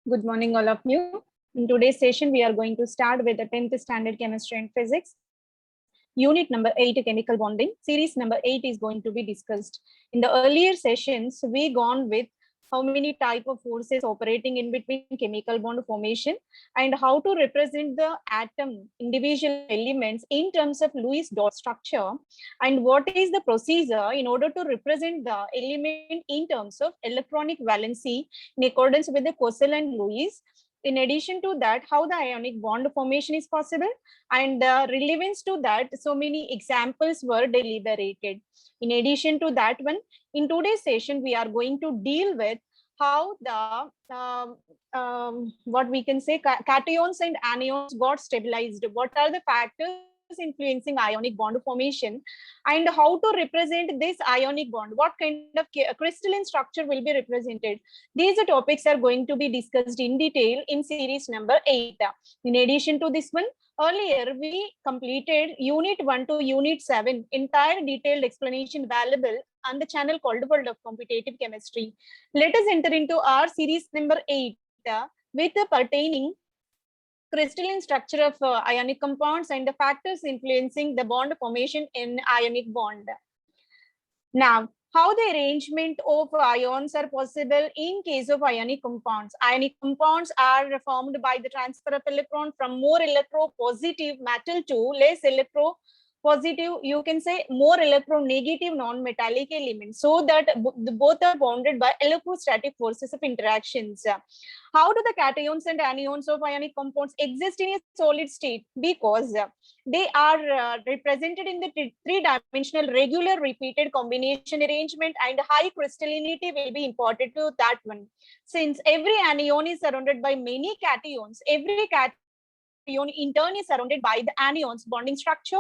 Good morning, all of you. In today's session, we are going to start with the 10th standard chemistry and physics. Unit number 8, chemical bonding. Series number 8 is going to be discussed. In the earlier sessions, we gone with how many type of forces operating in between chemical bond formation and how to represent the atom individual elements in terms of Lewis dot structure, and what is the procedure in order to represent the element in terms of electronic valency in accordance with the Cossel and Lewis. In addition to that, how the ionic bond formation is possible, and relevance to that, so many examples were deliberated. In addition to that one, in today's session, we are going to deal with how the what we can say cations and anions got stabilized. What are the factors influencing ionic bond formation, and how to represent this ionic bond? What kind of crystalline structure will be represented? These topics are going to be discussed in detail in series number 8. In addition to this one, earlier we completed unit 1 to unit 7, entire detailed explanation available on the channel called World of Competitive Chemistry. Let us enter into our series number 8 with pertaining crystalline structure of ionic compounds and the factors influencing the bond formation in ionic bond. Now, how the arrangement of ions are possible in case of ionic compounds. Ionic compounds are formed by the transfer of electron from more electropositive metal to less electropositive, you can say more electronegative non-metallic elements, so that both are bounded by electrostatic forces of interactions. How do the cations and anions of ionic compounds exist in a solid state? Because they are represented in the three-dimensional regular repeated combination arrangement, and high crystallinity will be important to that one. Since every anion is surrounded by many cations, every cation in turn is surrounded by the anions bonding structure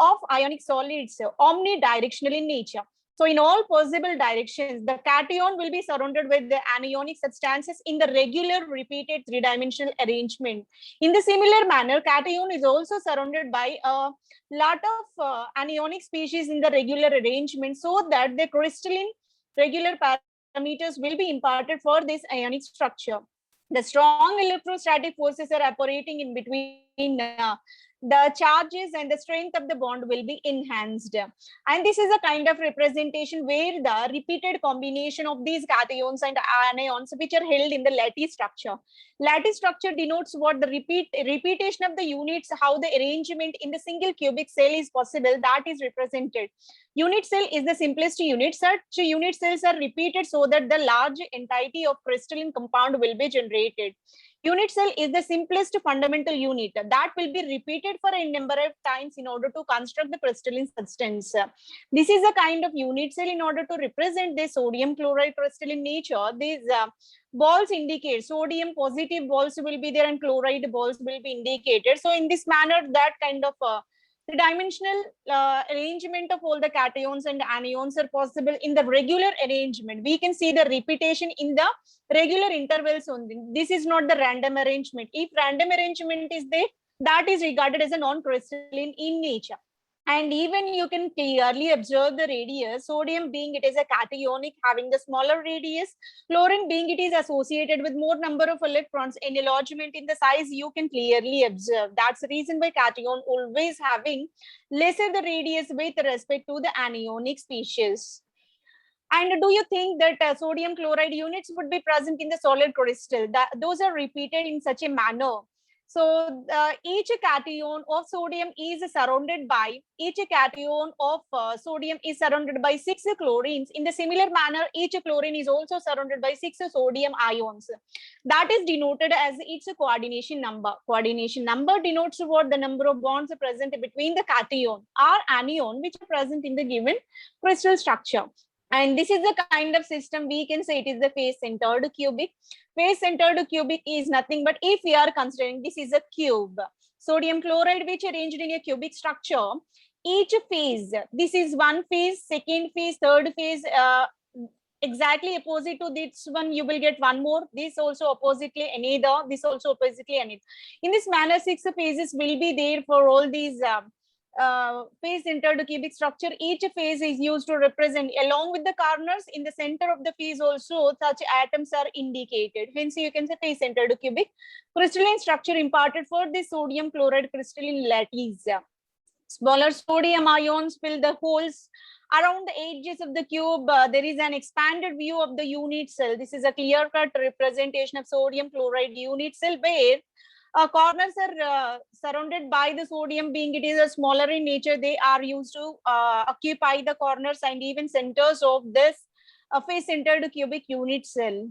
of ionic solids, omnidirectional in nature. So in all possible directions, the cation will be surrounded with the anionic substances in the regular repeated three-dimensional arrangement. In the similar manner, cation is also surrounded by a lot of anionic species in the regular arrangement, so that the crystalline regular parameters will be imparted for this ionic structure. The strong electrostatic forces are operating in between the charges, and the strength of the bond will be enhanced. And this is a kind of representation where the repeated combination of these cations and anions which are held in the lattice structure. Lattice structure denotes what the repetition of the units, how the arrangement in the single cubic cell is possible, that is represented. Unit cell is the simplest unit. Such unit cells are repeated so that the large entity of crystalline compound will be generated. Unit cell is the simplest fundamental unit that will be repeated for a number of times in order to construct the crystalline substance. This is a kind of unit cell. In order to represent the sodium chloride crystalline nature, these balls indicate sodium positive balls will be there and chloride balls will be indicated. So in this manner, that kind of the dimensional arrangement of all the cations and anions are possible in the regular arrangement. We can see the repetition in the regular intervals only. This is not the random arrangement. If random arrangement is there, that is regarded as a non-crystalline in nature. And even you can clearly observe the radius. Sodium being it is a cationic, having the smaller radius. Chlorine being it is associated with more number of electrons. In enlargement in the size, you can clearly observe. That's the reason why cation always having lesser the radius with respect to the anionic species. And do you think that sodium chloride units would be present in the solid crystal? Those are repeated in such a manner. So each cation of sodium is surrounded by, sodium is surrounded by 6 chlorines. In the similar manner, each chlorine is also surrounded by 6 sodium ions. That is denoted as its coordination number. Coordination number denotes what the number of bonds present between the cation or anion which are present in the given crystal structure. And this is the kind of system we can say it is the face-centered cubic. Face-centered cubic is nothing but, if we are considering this is a cube, sodium chloride which arranged in a cubic structure, each phase, this is one phase, second phase, third phase, exactly opposite to this one, you will get one more, this also oppositely another, this also oppositely another. In this manner, 6 phases will be there for all these phase centered cubic structure. Each phase is used to represent, along with the corners in the center of the phase also, such atoms are indicated. Hence, you can say phase centered cubic crystalline structure imparted for the sodium chloride crystalline lattice. Smaller sodium ions fill the holes around the edges of the cube. There is an expanded view of the unit cell. This is a clear-cut representation of sodium chloride unit cell, where corners are surrounded by the sodium. Being it is a smaller in nature, they are used to occupy the corners and even centers of this face-centered cubic unit cell.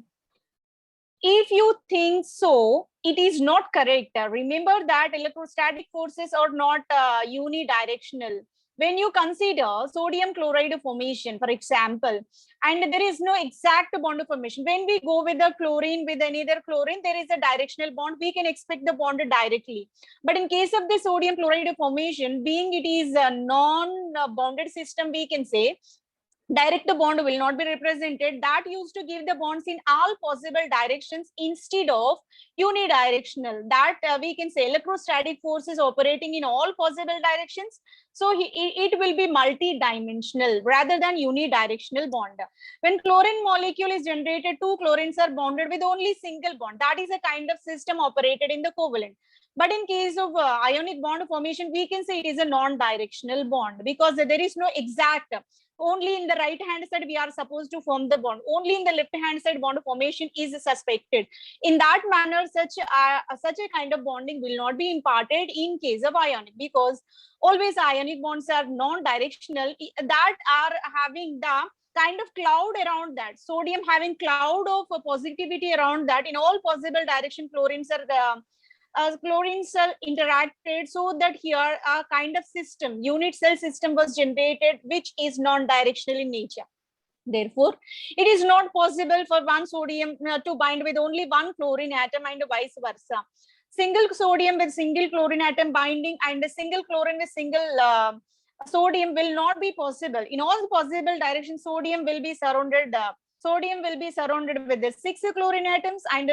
If you think so, it is not correct. Remember that electrostatic forces are not unidirectional. When you consider sodium chloride formation, for example, and there is no exact bond formation. When we go with the chlorine with another chlorine, there is a directional bond. We can expect the bond directly. But in case of the sodium chloride formation, being it is a non-bonded system, we can say direct bond will not be represented. That used to give the bonds in all possible directions instead of unidirectional. That we can say electrostatic forces operating in all possible directions. So it will be multi-dimensional rather than unidirectional bond. When chlorine molecule is generated, two chlorines are bonded with only single bond. That is a kind of system operated in the covalent. But in case of ionic bond formation, we can say it is a non-directional bond because there is no exact. Only in the right hand side we are supposed to form the bond. Only in the left hand side bond formation is suspected. In that manner, such a kind of bonding will not be imparted in case of ionic, because always ionic bonds are non-directional, that are having the kind of cloud around that. Sodium having cloud of positivity around that. In all possible direction, chlorines are chlorine cell interacted, so that here a kind of system, unit cell system was generated, which is non-directional in nature. Therefore, it is not possible for one sodium to bind with only one chlorine atom and vice versa. Single sodium with single chlorine atom binding and a single chlorine with single sodium will not be possible. In all possible directions, sodium will be surrounded with the 6 chlorine atoms, and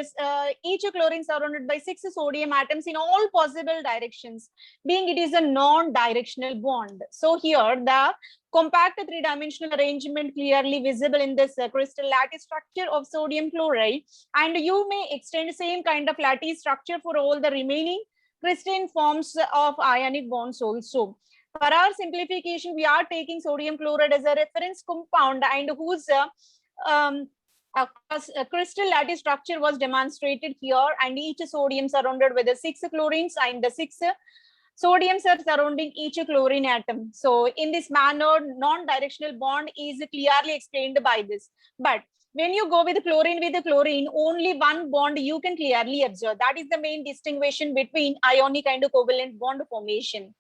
each chlorine surrounded by 6 sodium atoms in all possible directions, being it is a non-directional bond. So here the compact three-dimensional arrangement clearly visible in this crystal lattice structure of sodium chloride, and you may extend same kind of lattice structure for all the remaining crystalline forms of ionic bonds also. For our simplification, we are taking sodium chloride as a reference compound, and whose a crystal lattice structure was demonstrated here, and each sodium surrounded with the 6 chlorines, and the 6 sodiums are surrounding each chlorine atom. So in this manner, non-directional bond is clearly explained by this. But when you go with chlorine, only one bond you can clearly observe. That is the main distinction between ionic and covalent bond formation.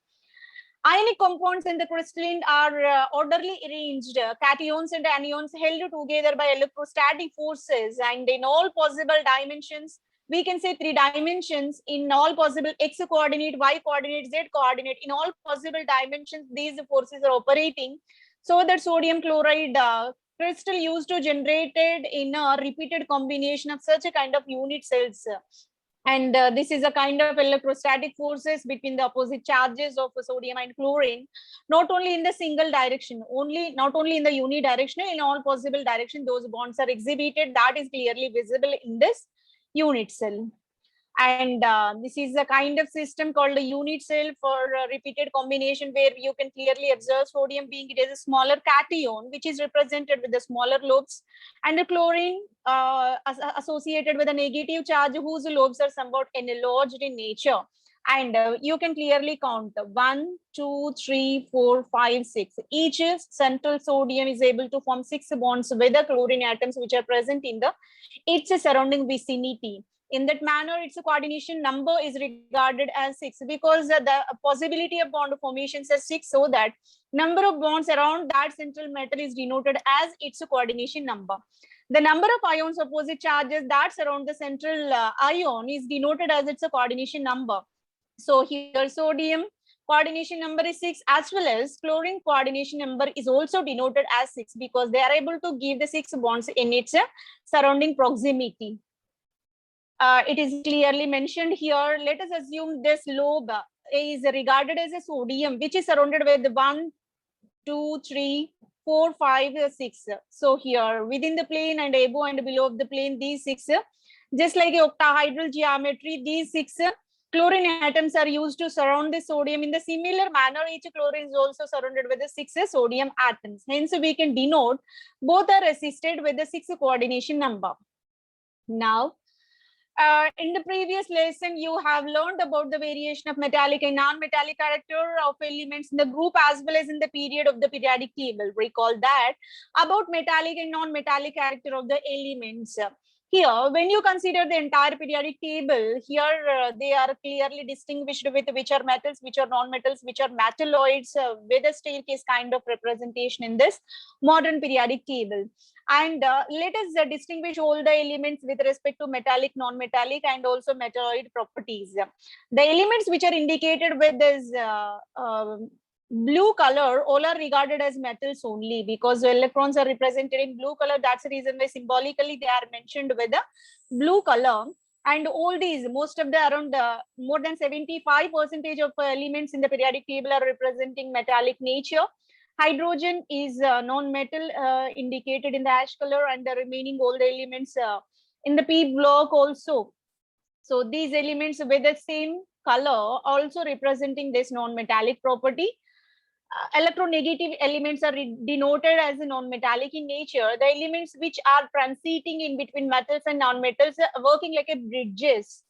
Ionic compounds in the crystalline are orderly arranged, cations and anions held together by electrostatic forces, and in all possible dimensions, we can say 3 dimensions, in all possible x coordinate, y coordinate, z coordinate, in all possible dimensions, these forces are operating, so that sodium chloride crystal used to generated in a repeated combination of such a kind of unit cells. And this is a kind of electrostatic forces between the opposite charges of sodium and chlorine, not only in the single direction, not only in the unidirectional, in all possible direction, those bonds are exhibited. That is clearly visible in this unit cell. And this is a kind of system called a unit cell for repeated combination, where you can clearly observe sodium being it is a smaller cation, which is represented with the smaller lobes, and the chlorine associated with a negative charge, whose lobes are somewhat enlarged in nature. And you can clearly count 1, 2, 3, 4, 5, 6. Each central sodium is able to form 6 bonds with the chlorine atoms which are present in its surrounding vicinity. In that manner, its coordination number is regarded as 6, because the possibility of bond formations is 6, so that number of bonds around that central metal is denoted as its coordination number. The number of ions opposite charges that surround the central ion is denoted as its coordination number. So here sodium coordination number is 6, as well as chlorine coordination number is also denoted as 6, because they are able to give the 6 bonds in its surrounding proximity. It is clearly mentioned here. Let us assume this lobe is regarded as a sodium, which is surrounded with 1, 2, 3, 4, 5, 6. So here within the plane and above and below of the plane, these 6, just like octahedral geometry, these 6 chlorine atoms are used to surround the sodium. In the similar manner, each chlorine is also surrounded with the 6 sodium atoms. Hence, we can denote both are assisted with the 6 coordination number. Now, in the previous lesson, you have learned about the variation of metallic and non-metallic character of elements in the group as well as in the period of the periodic table. Recall that about metallic and non-metallic character of the elements. Here, when you consider the entire periodic table, here they are clearly distinguished with which are metals, which are non-metals, which are metalloids, with a staircase kind of representation in this modern periodic table. And let us distinguish all the elements with respect to metallic, non-metallic, and also metalloid properties. The elements which are indicated with this blue color, all are regarded as metals only, because the electrons are represented in blue color. That's the reason why symbolically they are mentioned with the blue color. And all these, most of the around more than 75% of elements in the periodic table are representing metallic nature. Hydrogen is non-metal, indicated in the ash color, and the remaining all the elements in the P block also. So these elements with the same color also representing this non-metallic property. Electronegative elements are denoted as non-metallic in nature. The elements which are transiting in between metals and non-metals, working like a bridges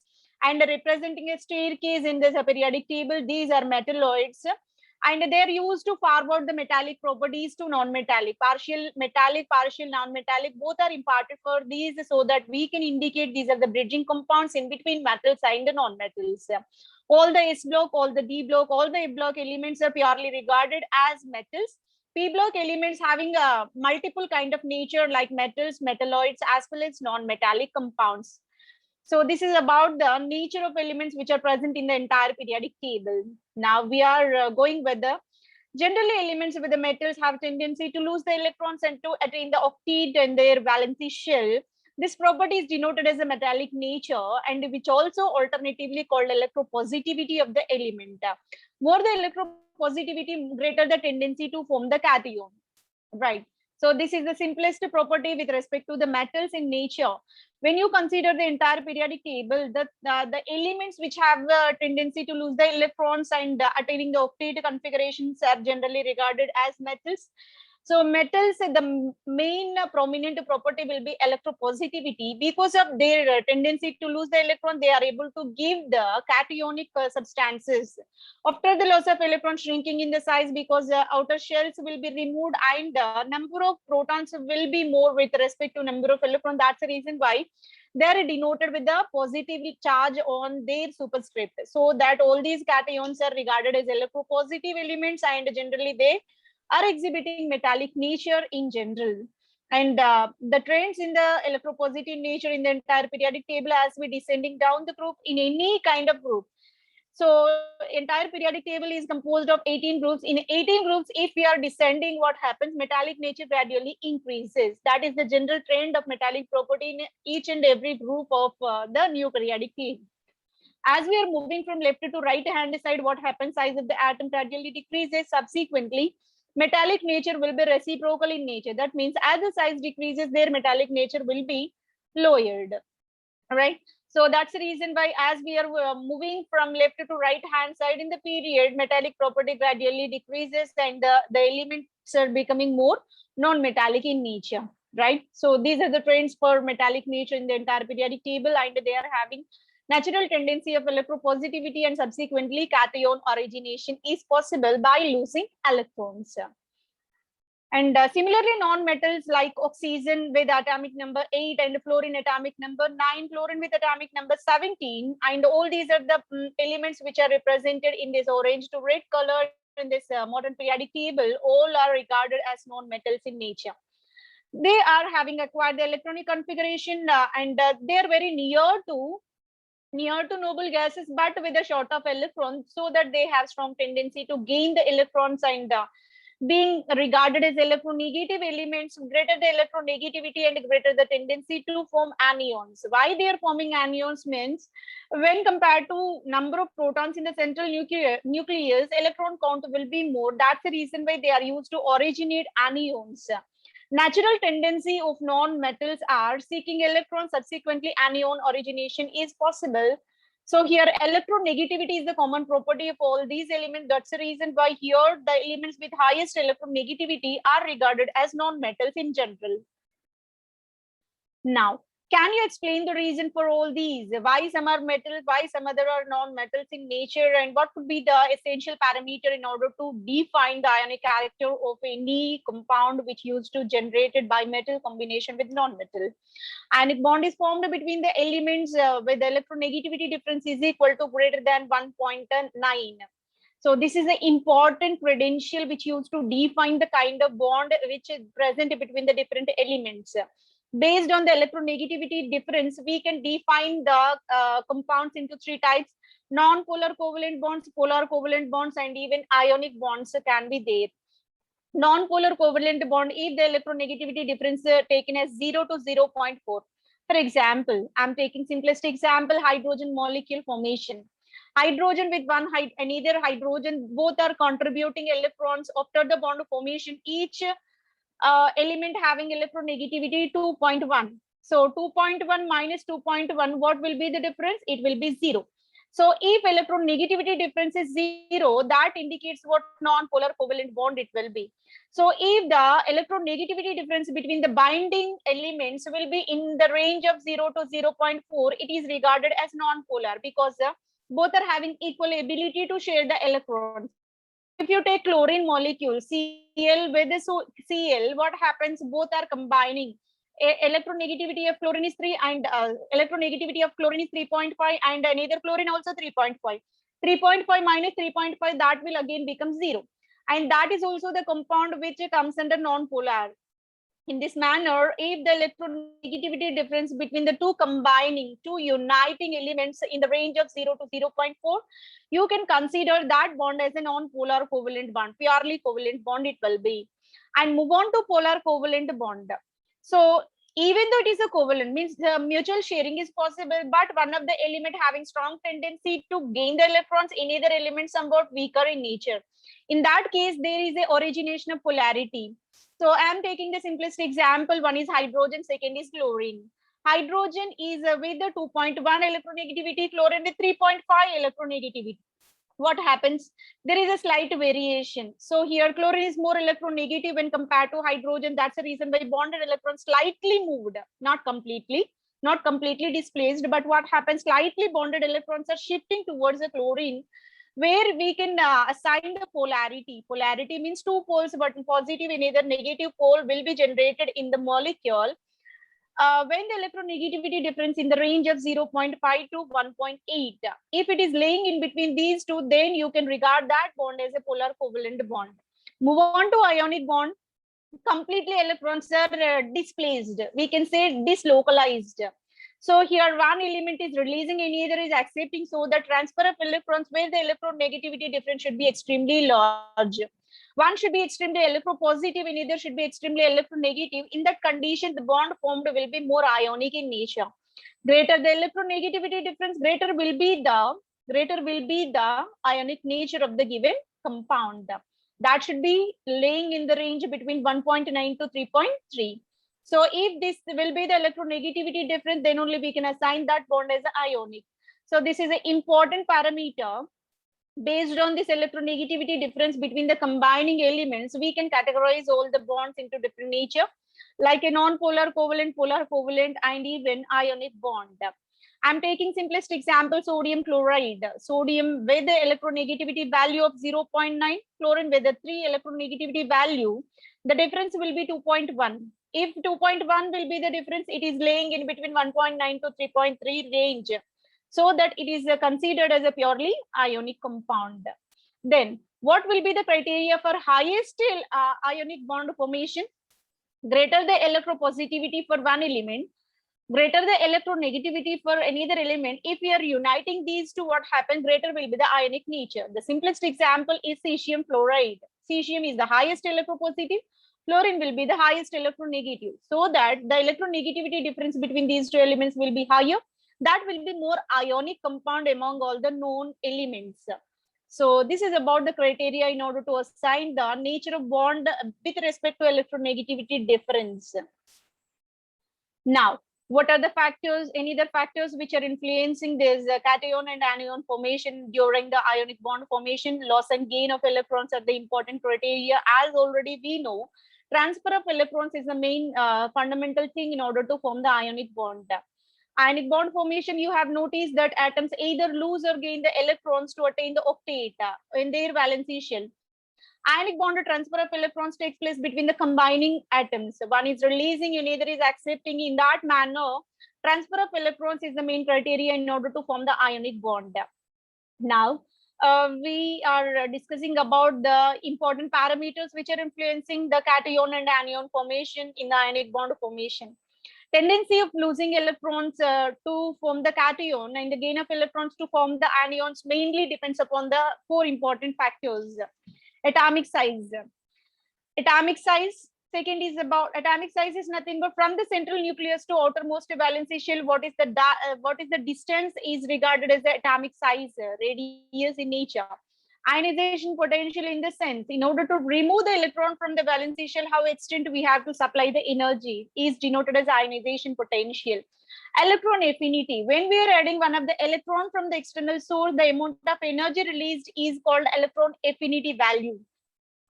and representing a staircase in this periodic table, these are metalloids. And they're used to forward the metallic properties to non-metallic. Partial metallic, partial non-metallic, both are imparted for these so that we can indicate these are the bridging compounds in between metals and the non-metals. All the S block, all the D block, all the A block elements are purely regarded as metals. P block elements having a multiple kind of nature like metals, metalloids, as well as non-metallic compounds. So this is about the nature of elements which are present in the entire periodic table. Now we are going with the generally elements with the metals have tendency to lose the electrons and to attain the octet in their valency shell. This property is denoted as a metallic nature, and which also alternatively called electropositivity of the element. More the electropositivity, greater the tendency to form the cation. Right. So this is the simplest property with respect to the metals in nature. When you consider the entire periodic table, the elements which have a tendency to lose the electrons and attaining the octet configurations are generally regarded as metals. So metals, the main prominent property will be electropositivity. Because of their tendency to lose the electron, they are able to give the cationic substances. After the loss of electron shrinking in the size, because the outer shells will be removed and number of protons will be more with respect to number of electrons. That's the reason why they are denoted with the positive charge on their superscript. So that all these cations are regarded as electropositive elements, and generally they are exhibiting metallic nature in general. And the trends in the electropositive nature in the entire periodic table, as we descending down the group in any kind of group. So entire periodic table is composed of 18 groups. In 18 groups, if we are descending, what happens? Metallic nature gradually increases. That is the general trend of metallic property in each and every group of the new periodic table. As we are moving from left to right hand side, what happens? Size of the atom gradually decreases. Subsequently, metallic nature will be reciprocal in nature. That means as the size decreases, their metallic nature will be lowered. Right. So that's the reason why as we are moving from left to right hand side in the period, metallic property gradually decreases and the elements are becoming more non-metallic in nature. Right. So these are the trends for metallic nature in the entire periodic table, and they are having natural tendency of electropositivity, and subsequently cation origination is possible by losing electrons. And similarly, non-metals like oxygen with atomic number 8 and fluorine atomic number 9, fluorine with atomic number 17, and all these are the elements which are represented in this orange to red color in this modern periodic table. All are regarded as non-metals in nature. They are having acquired the electronic configuration and they are very near to noble gases, but with a short of electrons, so that they have strong tendency to gain the electrons and being regarded as electronegative elements, greater the electronegativity and greater the tendency to form anions. Why they are forming anions means when compared to number of protons in the central nucleus, electron count will be more. That's the reason why they are used to originate anions. Natural tendency of non-metals are seeking electrons, subsequently anion origination is possible. So here electronegativity is the common property of all these elements. That's the reason why here the elements with highest electronegativity are regarded as non-metals in general. Now, can you explain the reason for all these? Why some are metals, why some other are non-metals in nature, and what could be the essential parameter in order to define the ionic character of any compound which used to generated by metal combination with non-metal? Ionic bond is formed between the elements with the electronegativity difference is equal to greater than 1.9. So this is an important credential which used to define the kind of bond which is present between the different elements. Based on the electronegativity difference, we can define the compounds into three types: non-polar covalent bonds, polar covalent bonds, and even ionic bonds can be there. Non-polar covalent bond, if the electronegativity difference taken as 0 to 0.4. For example, I'm taking simplest example, hydrogen molecule formation. Hydrogen with one another hydrogen, both are contributing electrons after the bond formation. Each element having electronegativity 2.1. So 2.1 minus 2.1, what will be the difference? It will be 0. So if electronegativity difference is 0, that indicates what non-polar covalent bond it will be. So if the electronegativity difference between the binding elements will be in the range of 0 to 0.4, it is regarded as non-polar because both are having equal ability to share the electrons. If you take chlorine molecule, Cl with Cl, what happens? Both are combining. Electronegativity of chlorine is 3 and electronegativity of chlorine is 3.5 and another chlorine also 3.5. 3.5 minus 3.5, that will again become 0. And that is also the compound which comes under non-polar. In this manner, if the electronegativity difference between the two uniting elements in the range of 0 to 0.4, you can consider that bond as a non-polar covalent bond, purely covalent bond it will be. And move on to polar covalent bond. So even though it is a covalent, means the mutual sharing is possible, but one of the element having strong tendency to gain the electrons, another element somewhat weaker in nature. In that case, there is a origination of polarity. So I am taking the simplest example. One is hydrogen, second is chlorine. Hydrogen is with the 2.1 electronegativity, chlorine with 3.5 electronegativity. What happens? There is a slight variation. So here chlorine is more electronegative when compared to hydrogen. That's the reason why bonded electrons slightly moved, not completely displaced, but what happens? Slightly bonded electrons are shifting towards the chlorine, where we can assign the polarity. Polarity means two poles, but positive and either negative pole will be generated in the molecule when the electronegativity difference in the range of 0.5 to 1.8. If it is laying in between these two, then you can regard that bond as a polar covalent bond. Move on to ionic bond. Completely electrons are displaced. We can say dislocalized. So here one element is releasing and either is accepting, so the transfer of electrons where the electronegativity difference should be extremely large. One should be extremely electropositive and either should be extremely electronegative. In that condition, the bond formed will be more ionic in nature. Greater the electronegativity difference, greater will be the ionic nature of the given compound. That should be laying in the range between 1.9 to 3.3. So if this will be the electronegativity difference, then only we can assign that bond as ionic. So this is an important parameter. Based on this electronegativity difference between the combining elements, we can categorize all the bonds into different nature, like a non-polar covalent, polar covalent, and even ionic bond. I'm taking simplest example, sodium chloride. Sodium with the electronegativity value of 0.9, chlorine with the 3 electronegativity value, the difference will be 2.1. If 2.1 will be the difference, it is laying in between 1.9 to 3.3 range, so that it is considered as a purely ionic compound. Then what will be the criteria for highest ionic bond formation? Greater the electropositivity for one element, greater the electronegativity for another element. If we are uniting these two, what happens? Greater will be the ionic nature. The simplest example is cesium fluoride. cesium is the highest electropositive, fluorine will be the highest electronegative, so that the electronegativity difference between these two elements will be higher. That will be more ionic compound among all the known elements. So this is about the criteria in order to assign the nature of bond with respect to electronegativity difference. Now, what are the factors, any other factors which are influencing this cation and anion formation during the ionic bond formation? Loss and gain of electrons are the important criteria. As already we know, transfer of electrons is the main fundamental thing in order to form the ionic bond. Ionic bond formation, you have noticed that atoms either lose or gain the electrons to attain the octet in their valency shell. Ionic bond transfer of electrons takes place between the combining atoms. One is releasing, another is accepting. In that manner, transfer of electrons is the main criteria in order to form the ionic bond. Now, we are discussing about the important parameters which are influencing the cation and anion formation in the ionic bond formation. Tendency of losing electrons to form the cation and the gain of electrons to form the anions mainly depends upon the four important factors. Atomic size. Atomic size. Second is about atomic size is nothing but from the central nucleus to outermost valency shell. What is the distance is regarded as the atomic size, radius in nature. Ionization potential in the sense, in order to remove the electron from the valency shell, how extent we have to supply the energy is denoted as ionization potential. Electron affinity. When we are adding one of the electron from the external source, the amount of energy released is called electron affinity value.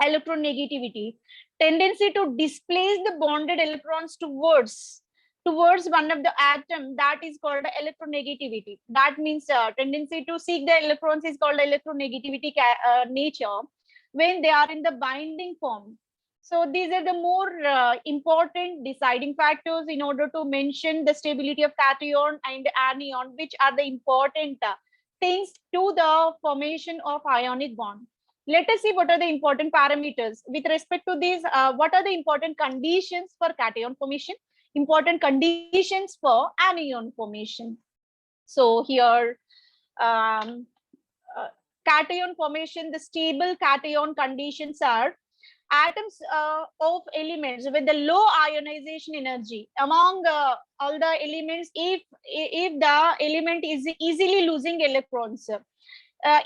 Electronegativity. Tendency to displace the bonded electrons towards one of the atom, that is called electronegativity. That means tendency to seek the electrons is called electronegativity nature when they are in the binding form. So these are the more important deciding factors in order to mention the stability of cation and anion, which are the important things to the formation of ionic bond. Let us see what are the important parameters with respect to these. What are the important conditions for cation formation? Important conditions for anion formation. So here, cation formation, the stable cation conditions are atoms of elements with the low ionization energy. Among all the elements, if the element is easily losing electrons,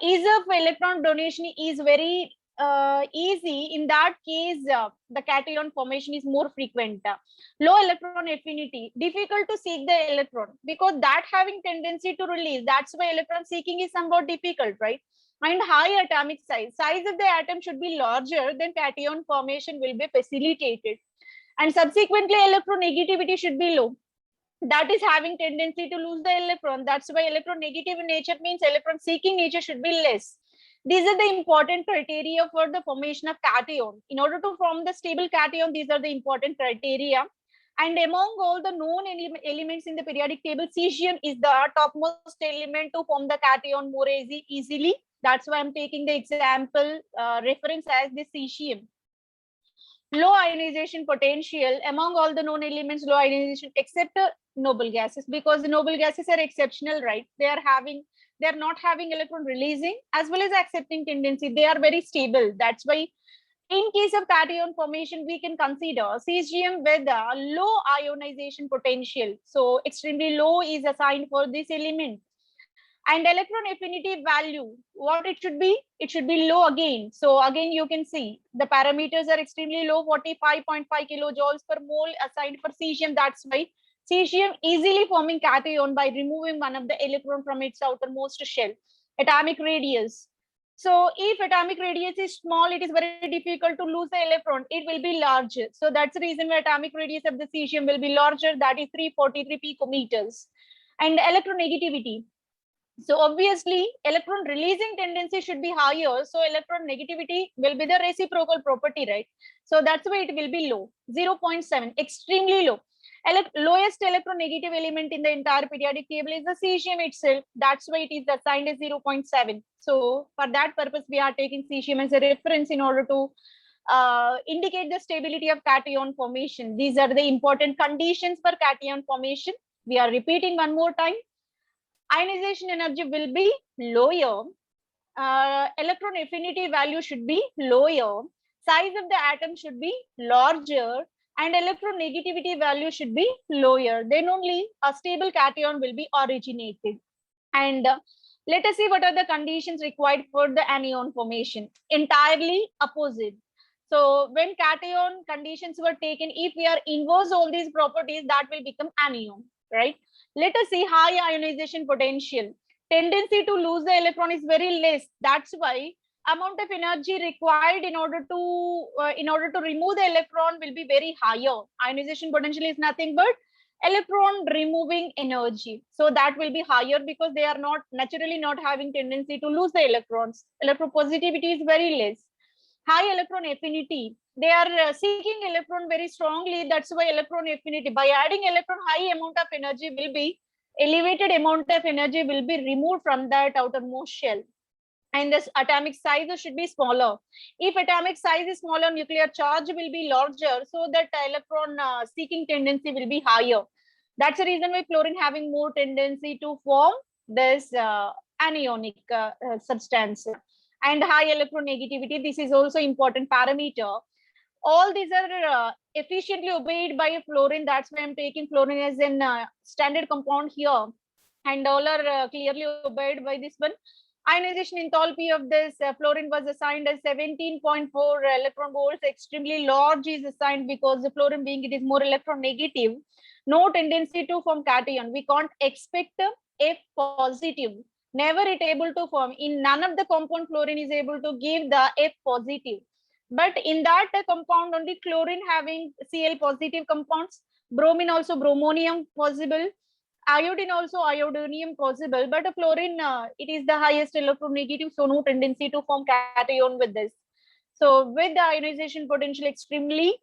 ease of electron donation is very easy. In that case, the cation formation is more frequent. Low electron affinity, difficult to seek the electron because that having tendency to release. That's why electron seeking is somewhat difficult, right? And high atomic size. Size of the atom should be larger, then cation formation will be facilitated. And subsequently, electronegativity should be low. That is having tendency to lose the electron. That's why electronegative nature means electron seeking nature should be less. These are the important criteria for the formation of cation. In order to form the stable cation, these are the important criteria. And among all the known elements in the periodic table, cesium is the topmost element to form the cation more easily. That's why I'm taking the example reference as the cesium. Low ionization potential among all the known elements, low ionization except noble gases, because the noble gases are exceptional, right? They are not having electron releasing as well as accepting tendency. They are very stable. That's why in case of cation formation, we can consider cesium with a low ionization potential. So extremely low is assigned for this element. And electron affinity value, what it should be? It should be low again. So again, you can see the parameters are extremely low, 45.5 kilojoules per mole assigned for cesium. That's why cesium easily forming cation by removing one of the electron from its outermost shell. Atomic radius. So if atomic radius is small, it is very difficult to lose the electron. It will be large. So that's the reason why atomic radius of the cesium will be larger. That is 343 picometers. And electronegativity. So obviously, electron releasing tendency should be higher. So electron negativity will be the reciprocal property, right? So that's why it will be low, 0.7, extremely low. Lowest electronegative element in the entire periodic table is the cesium itself. That's why it is assigned as 0.7. So for that purpose, we are taking cesium as a reference in order to indicate the stability of cation formation. These are the important conditions for cation formation. We are repeating one more time. Ionization energy will be lower. Electron affinity value should be lower. size of the atom should be larger and electronegativity value should be lower. Then only a stable cation will be originated. And let us see what are the conditions required for the anion formation. Entirely opposite. So when cation conditions were taken, if we are inverse all these properties, that will become anion, right? Let us see high ionization potential. Tendency to lose the electron is very less. That's why amount of energy required in order to remove the electron will be very higher. Ionization potential is nothing but electron removing energy, so that will be higher because they are not naturally not having tendency to lose the electrons. Electropositivity is very less. High electron affinity, they are seeking electron very strongly. That's why electron affinity, by adding electron, high amount of energy will be elevated, amount of energy will be removed from that outermost shell. And this atomic size should be smaller. If atomic size is smaller, nuclear charge will be larger, so that electron seeking tendency will be higher. That's the reason why fluorine having more tendency to form this anionic substance. And high electronegativity, this is also important parameter. All these are efficiently obeyed by fluorine. That's why I'm taking fluorine as an standard compound here, and all are clearly obeyed by this one. Ionization enthalpy of this fluorine was assigned as 17.4 electron volts. Extremely large is assigned because the fluorine, being it is more electron negative, no tendency to form cation. We can't expect F positive. Never it able to form. In none of the compound fluorine is able to give the F positive. But in that compound only chlorine having Cl positive compounds, bromine also bromonium possible, iodine also iodinium possible, but a fluorine it is the highest electronegative, so no tendency to form cation with this. So with the ionization potential extremely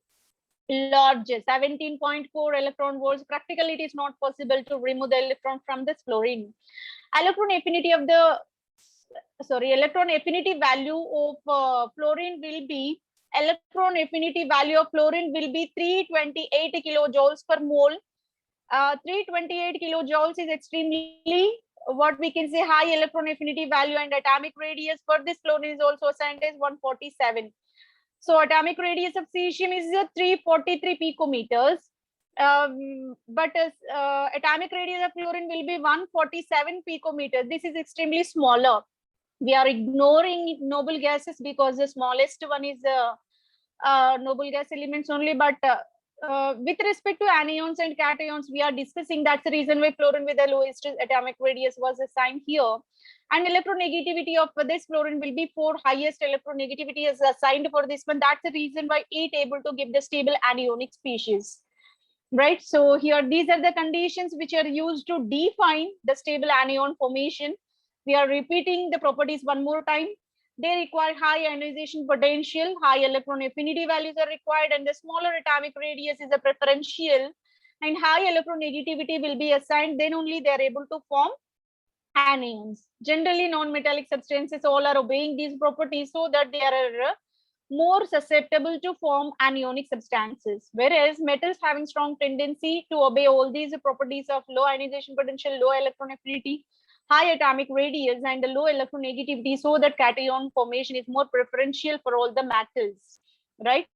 large, 17.4 electron volts, practically it is not possible to remove the electron from this fluorine. Electron affinity of the electron affinity value of fluorine will be, electron affinity value of fluorine will be 328 kilojoules per mole. 328 kilojoules is extremely what we can say high electron affinity value, and atomic radius for this fluorine is also assigned as 147. So atomic radius of cesium is 343 picometers. But atomic radius of fluorine will be 147 picometers. This is extremely smaller. We are ignoring noble gases because the smallest one is noble gas elements only, but with respect to anions and cations, we are discussing. That's the reason why fluorine with the lowest atomic radius was assigned here. And electronegativity of this fluorine will be 4. Highest electronegativity is assigned for this one. That's the reason why it able to give the stable anionic species. Right. So here, these are the conditions which are used to define the stable anion formation. We are repeating the properties one more time. They require high ionization potential, high electron affinity values are required, and the smaller atomic radius is a preferential, and high electronegativity will be assigned. Then only they are able to form anions. Generally, non-metallic substances all are obeying these properties so that they are more susceptible to form anionic substances, whereas metals having strong tendency to obey all these properties of low ionization potential, low electron affinity, high atomic radius, and the low electronegativity, so that cation formation is more preferential for all the metals, right?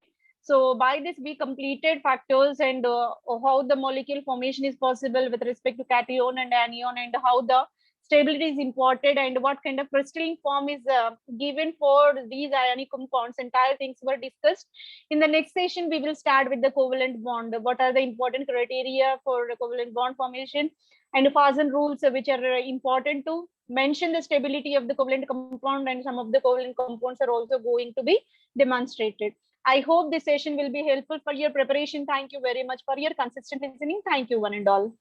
So by this we completed factors and how the molecule formation is possible with respect to cation and anion, and how the stability is important, and what kind of crystalline form is given for these ionic compounds. Entire things were discussed. In the next session, we will start with the covalent bond. What are the important criteria for covalent bond formation, and Fasan rules which are important to mention the stability of the covalent compound, and some of the covalent compounds are also going to be demonstrated. I hope this session will be helpful for your preparation. Thank you very much for your consistent listening. Thank you, one and all.